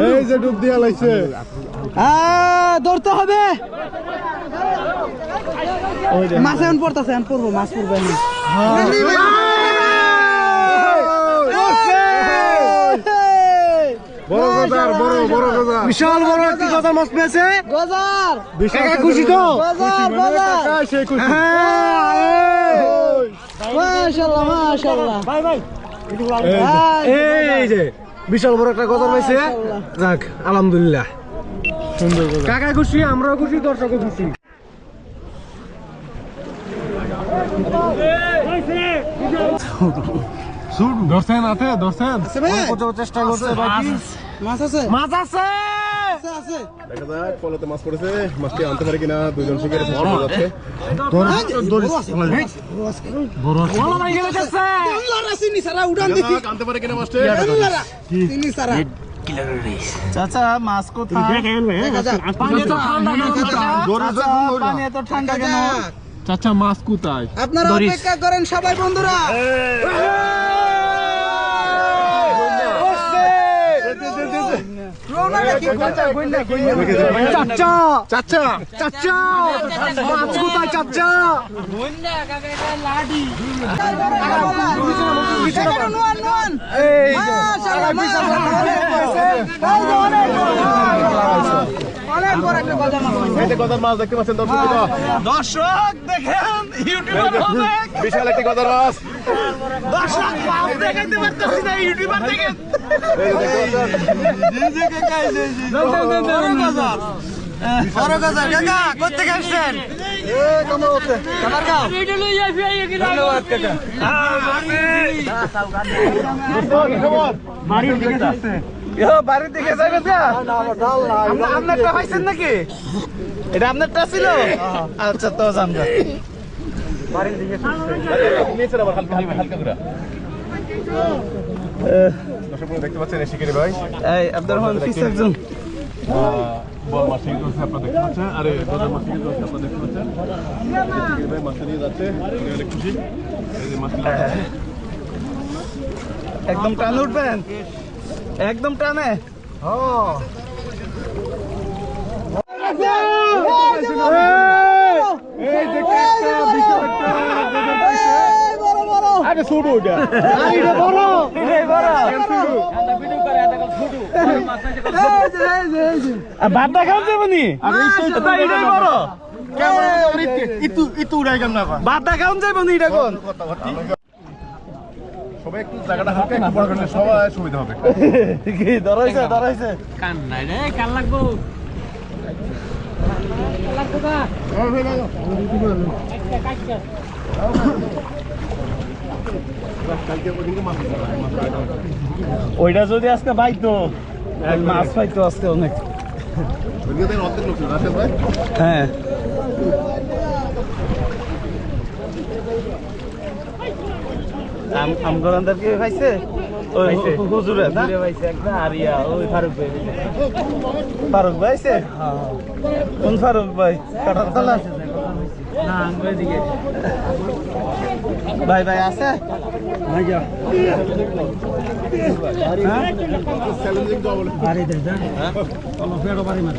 এই যে ডুব দিয়া লাইছে ধরতে হবে মাছ এখন পড়তেছে এখন পড়বো মাছ পড়বে বড় গজার বড় বড় গজার বিশাল বড় একটি গজার মাছ পেয়েছে গজার বিশাল খুশি তো গজার গজার সে খুশি মাশাআল্লাহ মাশাআল্লাহ ভাই ভাই এই যে বিশাল বড় একটা গজার পাইছে যাক আলহামদুলিল্লাহ সুন্দর গজার কাকা খুশি আমরাও খুশি দর্শকও খুশি দর্শন আছে দর্শন চেষ্টা করছে মাছ আছে মাছ আছে আছে দেখা যাক পলতে মাছ পড়েছে মাছটি আনতে পারে কিনা দুইজন শিকারে চেষ্টা করে যাচ্ছে বড় ভাই গেলে যাচ্ছে চিনি সারা উড়ান দিছি আনতে পারে কিনা মাছটি চিনি সারা চাচা মাছ কোথায় পানি তো ঠান্ডা পানি তো ঠান্ডা কেন চাচা মাছ কোথায় আপনারা অপেক্ষা করেন সবাই বন্ধুরা চাচা চাচা চাচা মাছ কোথায় চাচা গদার মাছ দেখতে পাচ্ছেন দর্শক দেখেন ইউটিউবার হবে বিশাল একটি গদার মাছ দর্শক মাছ দেখাইতে পারতেছি না ইউটিউবার দেখেন বড় গজার কাকা কোথেকে আসছেন বাড়ির দিকে যাবেন আপনারটা পাইছেন নাকি এটা আপনারটা ছিল আচ্ছা তো জানবো দেখতে পাচ্ছেন শিকারি ভাই এই আব্দুর রহমান পিস একজন বল মাছ শিকারি করছে আপনারা দেখতে পাচ্ছেন আরে গদার মাছ শিকারি করছে আপনারা দেখতে পাচ্ছেন শিকারি ভাই মাছ নিয়ে যাচ্ছে উনি অনেক খুশি এই যে মাছ একদম টানে উঠবেন একদম টানে আরে ছোট ওটা বড় ভাতটা খাওয়া যাবে নি বড় ইতু উড়াই কেমন ভাতটা খাওয়া যাবে নি এটা কোন সবাই একটু জায়গাটা হালকা একটু বড় করলে সবাই সুবিধা হবে কি ধরাইছে কান নাই রে কান লাগবো ওইটা যদি আজকে পাইতো মাছ পাইতো আজকে অনেক হ্যাঁ আমগরানদার কি খাইছে ওই হুজুরে না ভাইছে একটা আরিয়া ওই ফারুক ভাই ফারুক ভাই আছে কোন ফারুক ভাই কাটার তলা না আঙ্গুর দিকে ভাই ভাই আছে বাড়ি দে যা কোনো ফেরো বাড়ি মার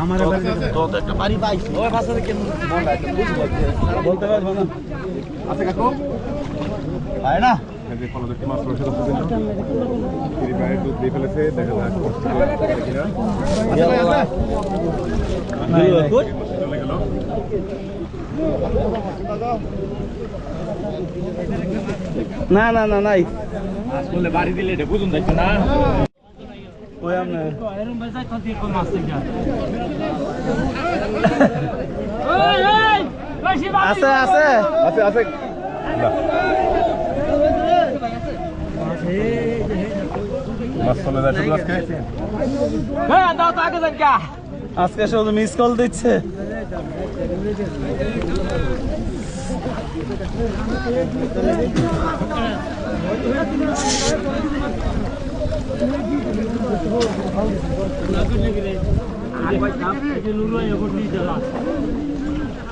আমার বাড়ি তো একটা বাড়ি পাইছি ওই ভাষা কেন বলতে পারবো না আছে কাকু ভাই না এই যে ফলদেরকে মাছ রয়েছে দর্শকবৃন্দ এই ভাইয়ের দুধ দিয়ে ফেলেছে দেখা যাক কিনা চলে গেল না না না নাই আসলে বাড়ি দিলে এটা বুঝুন যাইতো না ওই আমনে এরম ভাই যাই কোন কোন মাছ থেকে ওই ওই বেশি বাড়ি আছে আছে আছে আছে মাছ চলে যায় শুধু আজকে হ্যাঁ দাও তো আগে যান কা আজকে শুধু মিস কল দিচ্ছে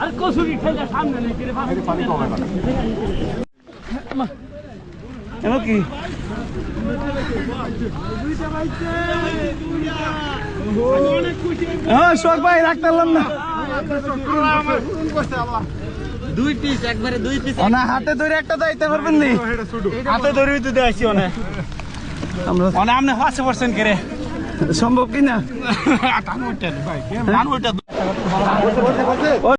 আর কসুরি খেলে সামনে নেই পানি কমে না কেন কি হ্যাঁ শোক ভাই রাখতে পারলাম না দুই পিস একবারে দুই পিস না হাতে ধরে একটা যাইতে পারবেন নি হাতে ধরে তো দেখাইছি অনেক আমরা মানে আপনি 5% করে সম্ভব কিনা টান ওইটা ভাই টান ওইটা